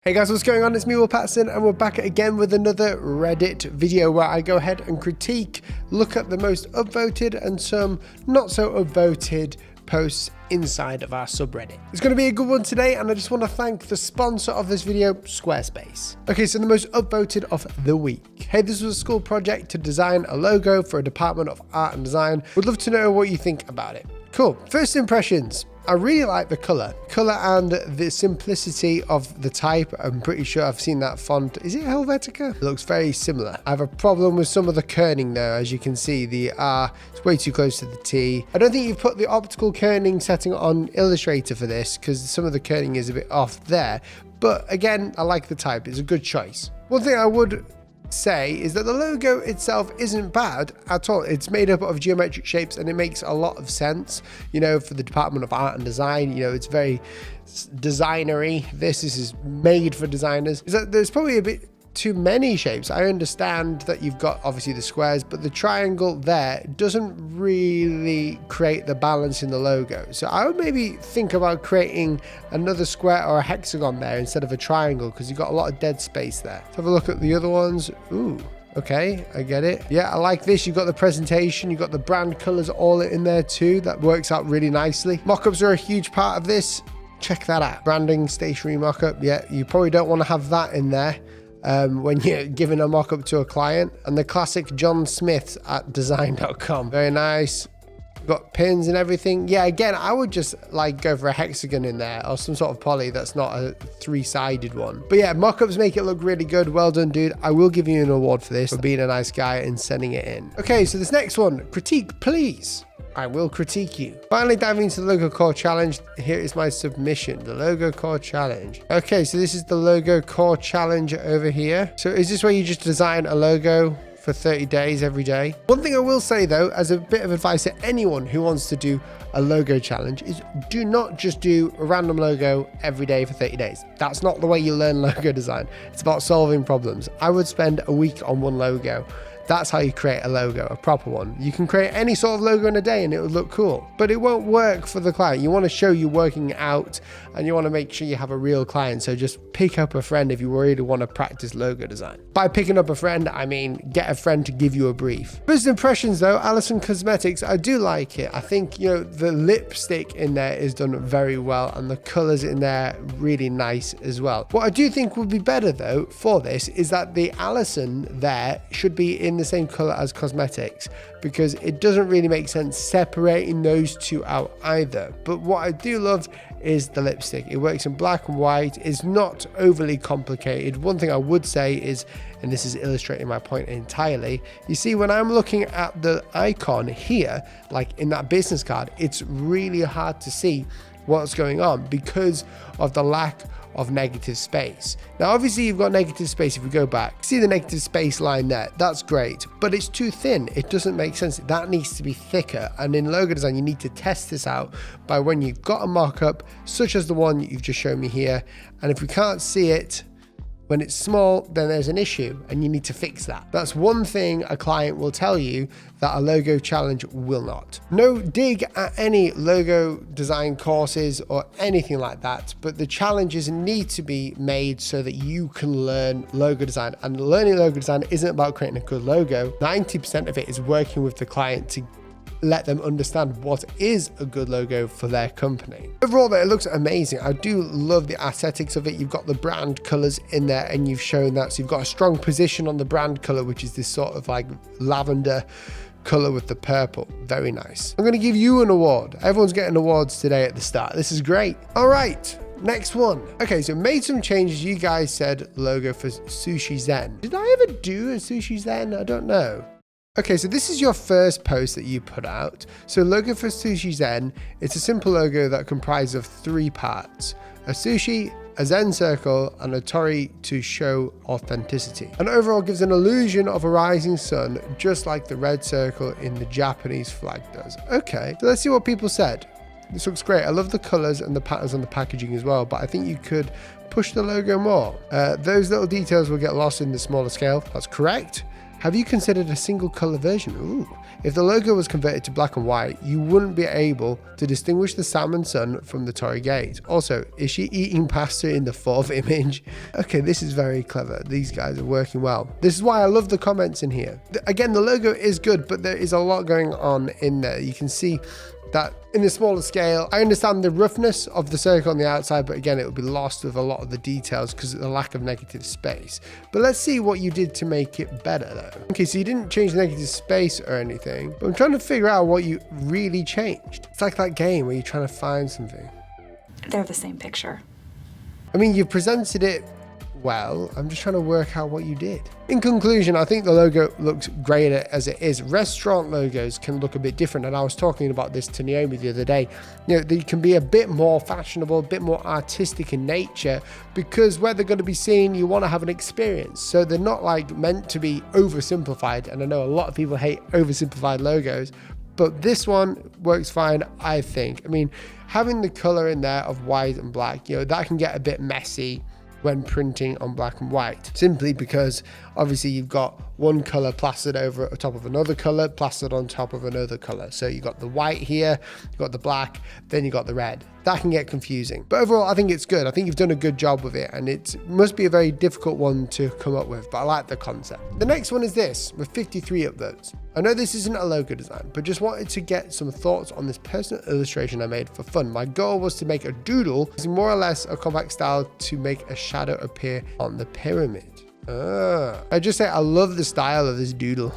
Hey guys, what's going on? It's me, Will Patterson, and we're back again with another Reddit video where I go ahead and critique, look at the most upvoted and some not so upvoted posts inside of our subreddit. It's going to be a good one today, and I just want to thank the sponsor of this video, Squarespace. Okay, so the most upvoted of the week. Hey, this was a school project to design a logo for a department of art and design. Would love to know what you think about it. Cool. First impressions. I really like the color and the simplicity of the type. I'm pretty sure I've seen that font. Is it Helvetica? It looks very similar. I have a problem with some of the kerning though. As you can see, the R is way too close to the T. I don't think you've put the optical kerning setting on Illustrator for this because some of the kerning is a bit off there. But again, I like the type. It's a good choice. One thing I would say is that the logo itself isn't bad at all. It's made up of geometric shapes and it makes a lot of sense, you know, for the Department of Art and Design. You know, it's very designery. This is made for designers. Is that there's probably a bit too many shapes. I understand that you've got obviously the squares, but the triangle there doesn't really create the balance in the logo. So I would maybe think about creating another square or a hexagon there instead of a triangle, because you've got a lot of dead space there. Let's have a look at the other ones. Ooh, okay, I get it. Yeah, I like this. You've got the presentation, you've got the brand colors all in there too. That works out really nicely. Mockups are a huge part of this. Check that out. Branding, stationery mockup. Yeah, you probably don't want to have that in there when you're giving a mock-up to a client. And the classic John Smiths at design.com. Very nice. Got pins and everything. Yeah, again, I would just like go for a hexagon in there or some sort of poly that's not a three-sided one. But yeah, mock-ups make it look really good. Well done, dude. I will give you an award for this, for being a nice guy and sending it in. Okay, so this next one, critique, please. I will critique you. Finally diving into the logo core challenge. Here is my submission, the logo core challenge. Okay, so this is the logo core challenge over here. So is this where you just design a logo for 30 days every day? One thing I will say though, as a bit of advice to anyone who wants to do a logo challenge, is do not just do a random logo every day for 30 days. That's not the way you learn logo design. It's about solving problems. I would spend a week on one logo. That's how you create a logo, a proper one. You can create any sort of logo in a day and it would look cool, but it won't work for the client. You want to show you working out and you want to make sure you have a real client. So just pick up a friend if you really want to practice logo design. By picking up a friend, I mean get a friend to give you a brief. First impressions though, Allison Cosmetics, I do like it. I think, you know, the lipstick in there is done very well and the colors in there really nice as well. What I do think would be better though for this is that the Allison there should be in the same color as Cosmetics, because it doesn't really make sense separating those two out either. But what I do love is the lipstick. It works in black and white. It's not overly complicated. One thing I would say is, and this is illustrating my point entirely, you see when I'm looking at the icon here, like in that business card, it's really hard to see what's going on because of the lack of negative space. Now obviously you've got negative space. If we go back, see the negative space line there, that's great, but it's too thin. It doesn't make sense. That needs to be thicker, and in logo design you need to test this out by when you've got a mock-up such as the one you've just shown me here, and if we can't see it when it's small, then there's an issue and you need to fix that. That's one thing a client will tell you that a logo challenge will not. No dig at any logo design courses or anything like that, but the challenges need to be made so that you can learn logo design. And learning logo design isn't about creating a good logo. 90% of it is working with the client to let them understand what is a good logo for their company. Overall though, it looks amazing. I do love the aesthetics of it. You've got the brand colors in there and you've shown that. So you've got a strong position on the brand color, which is this sort of like lavender color with the purple. Very nice. I'm going to give you an award. Everyone's getting awards today at the start. This is great. All right. Next one. Okay, so made some changes. You guys said logo for Sushi Zen. Did I ever do a Sushi Zen? I don't know. Okay, so this is your first post that you put out. So logo for Sushi Zen, it's a simple logo that comprises of 3 parts: a sushi, a Zen circle, and a tori to show authenticity. And overall gives an illusion of a rising sun, just like the red circle in the Japanese flag does. Okay, so let's see what people said. This looks great. I love the colors and the patterns on the packaging as well, but I think you could push the logo more. Those little details will get lost in the smaller scale. That's correct. Have you considered a single color version? Ooh. If the logo was converted to black and white, you wouldn't be able to distinguish the salmon sun from the Torii Gate. Also, is she eating pasta in the fourth image? Okay, this is very clever. These guys are working well. This is why I love the comments in here. Again, the logo is good, but there is a lot going on in there. You can see that in the smaller scale, I understand the roughness of the circle on the outside, but again, it will be lost with a lot of the details because of the lack of negative space. But let's see what you did to make it better though. Okay, so you didn't change the negative space or anything, but I'm trying to figure out what you really changed. It's like that game where you're trying to find something. They're the same picture. I mean, you presented it well. I'm just trying to work out what you did. In conclusion, I think the logo looks great as it is. Restaurant logos can look a bit different, and I was talking about this to Naomi the other day. You know, they can be a bit more fashionable, a bit more artistic in nature, because where they're going to be seen, you want to have an experience. So they're not like meant to be oversimplified, and I know a lot of people hate oversimplified logos, but this one works fine, I think. I mean, having the color in there of white and black, you know, that can get a bit messy when printing on black and white, simply because obviously you've got one color plastered over top of another color plastered on top of another color. So you got the white here, you got the black, then you got the red. That can get confusing, but overall I think it's good. I think you've done a good job with it, and it must be a very difficult one to come up with, but I like the concept. The next one is this with 53 upvotes. I know this isn't a logo design, but just wanted to get some thoughts on this personal illustration I made for fun. My goal was to make a doodle using more or less a compact style to make a shadow appear on the pyramid. I just say I love the style of this doodle.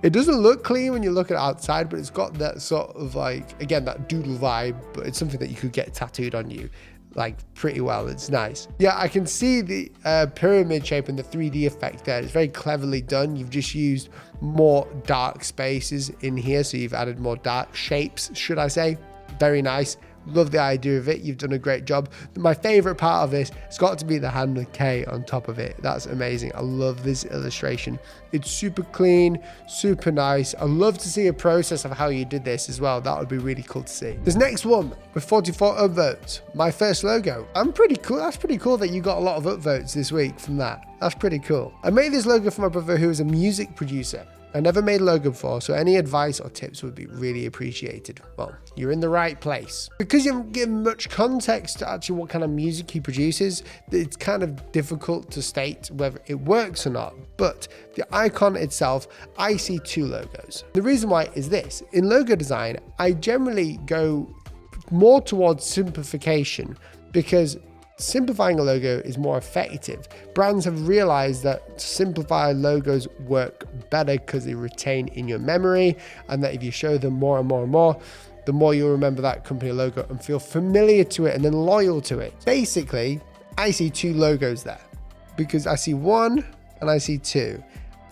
It doesn't look clean when you look at it outside, but it's got that sort of like, again, that doodle vibe, but it's something that you could get tattooed on you like pretty well. It's nice. Yeah, I can see the pyramid shape and the 3D effect there. It's very cleverly done. You've just used more dark spaces in here, so you've added more dark shapes, should I say. Very nice. Love the idea of it. You've done a great job. My favorite part of this has got to be the hand with K on top of it. That's amazing. I love this illustration. It's super clean, super nice. I love to see a process of how you did this as well. That would be really cool to see. This next one with 44 upvotes, my first logo. I'm pretty cool. That's pretty cool that you got a lot of upvotes this week from that. That's pretty cool. I made this logo for my brother who is a music producer. I never made a logo before, so any advice or tips would be really appreciated. Well, you're in the right place. Because you haven't given much context to actually what kind of music he produces, it's kind of difficult to state whether it works or not. But the icon itself, I see two logos. The reason why is this. In logo design, I generally go more towards simplification because simplifying a logo is more effective. Brands have realized that simplified logos work better because they retain in your memory, and that if you show them more and more and more, the more you'll remember that company logo and feel familiar to it and then loyal to it. Basically, I see two logos there because I see one and I see two.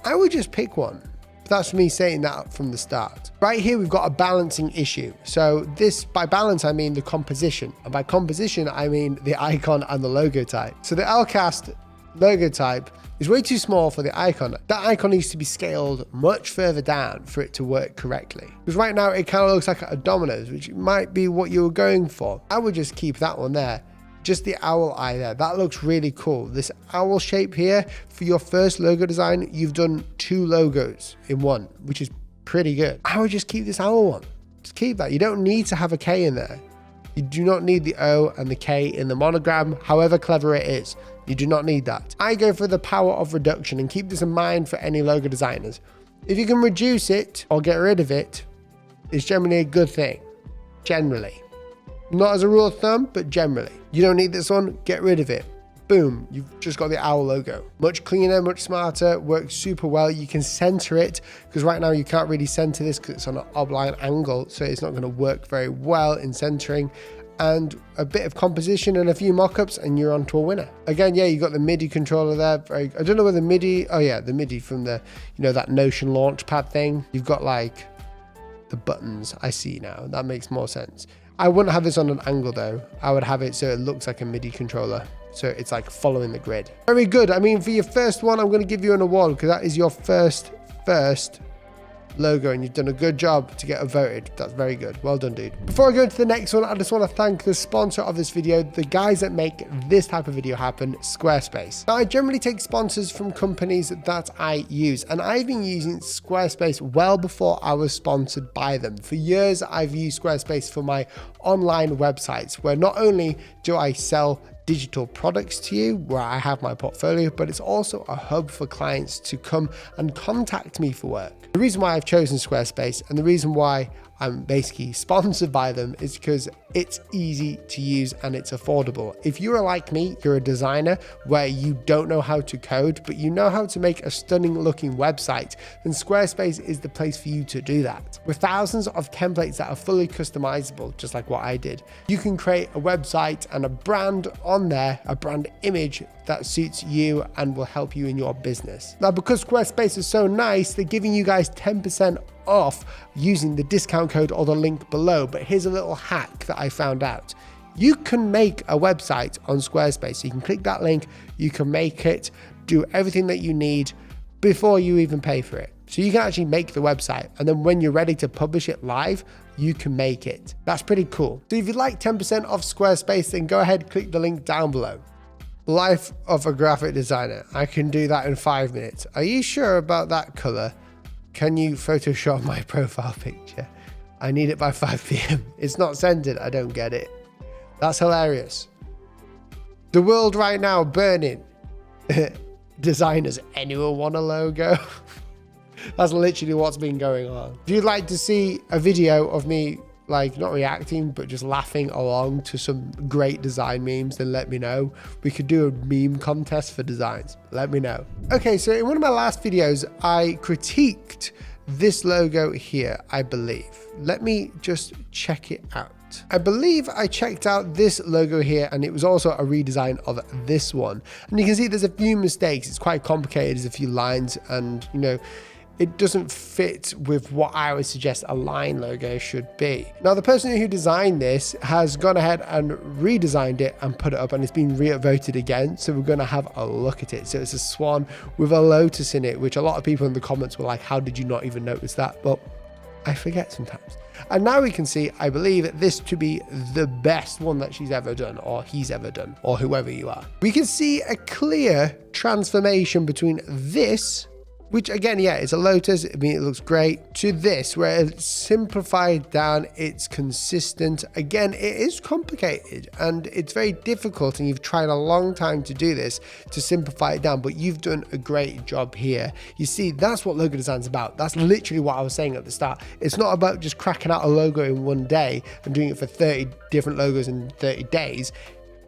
I would just pick one. That's me saying that from the start. Right here, we've got a balancing issue. So this, by balance, I mean the composition. And by composition, I mean the icon and the logo type. So the Lcast logo type is way too small for the icon. That icon needs to be scaled much further down for it to work correctly. Because right now, it kind of looks like a Domino's, which might be what you were going for. I would just keep that one there. Just the owl eye there. That looks really cool. This owl shape here, for your first logo design, you've done two logos in one, which is pretty good. I would just keep this owl one. Just keep that. You don't need to have a K in there. You do not need the O and the K in the monogram, however clever it is. You do not need that. I go for the power of reduction and keep this in mind for any logo designers. If you can reduce it or get rid of it, it's generally a good thing. Generally. Not as a rule of thumb, but generally. You don't need this one, get rid of it. Boom, you've just got the owl logo. Much cleaner, much smarter, works super well. You can center it, because right now you can't really center this because it's on an oblique angle, so it's not going to work very well in centering. And a bit of composition and a few mock-ups and you're on to a winner. Again, yeah, you got the MIDI controller there. I don't know where the MIDI, oh yeah, the MIDI from the, that Notion Launchpad thing. You've got like the buttons, I see now. That makes more sense. I wouldn't have this on an angle though. I would have it so it looks like a MIDI controller. So it's like following the grid. Very good. I mean, for your first one, I'm going to give you an award because that is your first logo, and you've done a good job to get voted. That's very good. Well done, dude. Before I go into the next one, I just want to thank the sponsor of this video, the guys that make this type of video happen, Squarespace. Now, I generally take sponsors from companies that I use, and I've been using Squarespace well before I was sponsored by them. For years, I've used Squarespace for my online websites, where not only do I sell digital products to you, where I have my portfolio, but it's also a hub for clients to come and contact me for work. The reason why I've chosen Squarespace and the reason why I'm basically sponsored by them is because it's easy to use and it's affordable. If you're like me, you're a designer where you don't know how to code, but you know how to make a stunning looking website, then Squarespace is the place for you to do that. With thousands of templates that are fully customizable, just like what I did, you can create a website and a brand on there, a brand image that suits you and will help you in your business. Now, because Squarespace is so nice, they're giving you guys 10% off using the discount code or the link below. But here's a little hack that I found out. You can make a website on Squarespace. So you can click that link, you can make it, do everything that you need before you even pay for it. So you can actually make the website, and then when you're ready to publish it live, you can make it. That's pretty cool. So if you'd like 10% off Squarespace, then go ahead, click the link down below. Life of a graphic designer. I can do that in 5 minutes. Are you sure about that color? Can you Photoshop my profile picture? I need it by 5 p.m. It's not centered. I don't get it. That's hilarious. The world right now burning. Designers, anyone want a logo? That's literally what's been going on. If you'd like to see a video of me, like not reacting, but just laughing along to some great design memes, then let me know. We could do a meme contest for designs. Let me know. Okay, so in one of my last videos, I critiqued this logo here, I believe. Let me just check it out. I believe I checked out this logo here, and it was also a redesign of this one. And you can see there's a few mistakes. It's quite complicated. There's a few lines, and you know, it doesn't fit with what I would suggest a line logo should be. Now, the person who designed this has gone ahead and redesigned it and put it up, and it's been re-voted again. So we're going to have a look at it. So it's a swan with a lotus in it, which a lot of people in the comments were like, how did you not even notice that? Well, I forget sometimes. And now we can see, I believe this to be the best one that she's ever done, or he's ever done, or whoever you are. We can see a clear transformation between this, which again, yeah, it's a lotus. I mean, it looks great, to this, where it's simplified down, it's consistent. Again, it is complicated and it's very difficult, and you've tried a long time to do this, to simplify it down, but you've done a great job here. You see, that's what logo design's about. That's literally what I was saying at the start. It's not about just cracking out a logo in one day and doing it for 30 different logos in 30 days.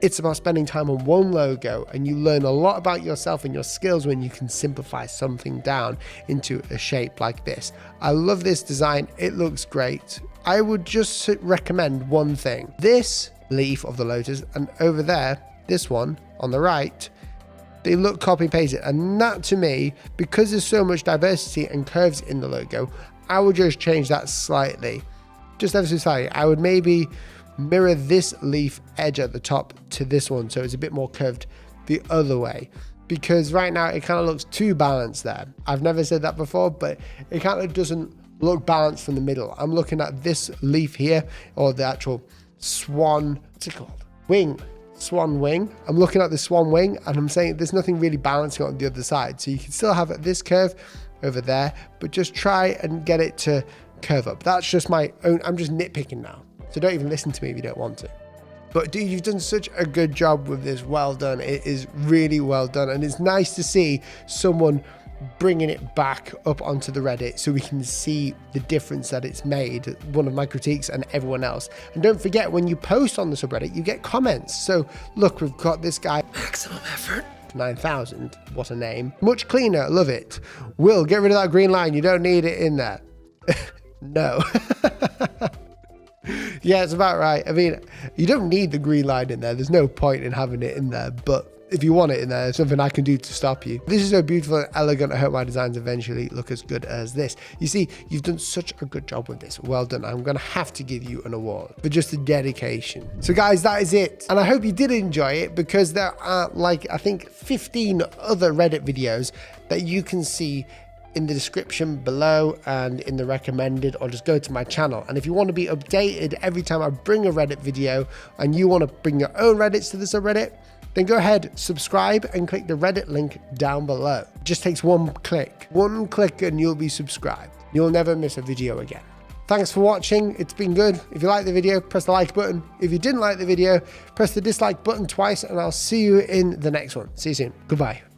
It's about spending time on one logo, and you learn a lot about yourself and your skills when you can simplify something down into a shape like this. I love this design. It looks great. I would just recommend one thing. This leaf of the lotus, and over there, this one on the right, they look copy pasted. And that, to me, because there's so much diversity and curves in the logo, I would just change that slightly. Just ever so slightly. I would maybe mirror this leaf edge at the top to this one, so it's a bit more curved the other way, because right now it kind of looks too balanced there. I've never said that before, but it kind of doesn't look balanced from the middle. I'm looking at this leaf here, or the actual swan, what's it called? Wing. Swan wing. I'm looking at the swan wing, and I'm saying there's nothing really balancing on the other side. So you can still have this curve over there, but just try and get it to curve up. That's just my own, I'm just nitpicking now. So don't even listen to me if you don't want to. But dude, you've done such a good job with this. Well done. It is really well done. And it's nice to see someone bringing it back up onto the Reddit so we can see the difference that it's made. One of my critiques and everyone else. And don't forget, when you post on the subreddit, you get comments. So look, we've got this guy. Maximum effort. 9,000. What a name. Much cleaner. Love it. Will, get rid of that green line. You don't need it in there. No. Yeah, it's about right. I mean, you don't need the green line in there. There's no point in having it in there. But if you want it in there, there's something I can do to stop you. This is so beautiful and elegant. I hope my designs eventually look as good as this. You see, you've done such a good job with this. Well done. I'm going to have to give you an award for just the dedication. So guys, that is it. And I hope you did enjoy it, because there are, like, I think 15 other Reddit videos that you can see in the description below and in the recommended, or just go to my channel. And if you want to be updated every time I bring a Reddit video and you want to bring your own Reddits to this Reddit, then go ahead, subscribe and click the Reddit link down below. It just takes one click and you'll be subscribed. You'll never miss a video again. Thanks for watching. It's been good. If you liked the video, press the like button. If you didn't like the video, press the dislike button twice, and I'll see you in the next one. See you soon. Goodbye.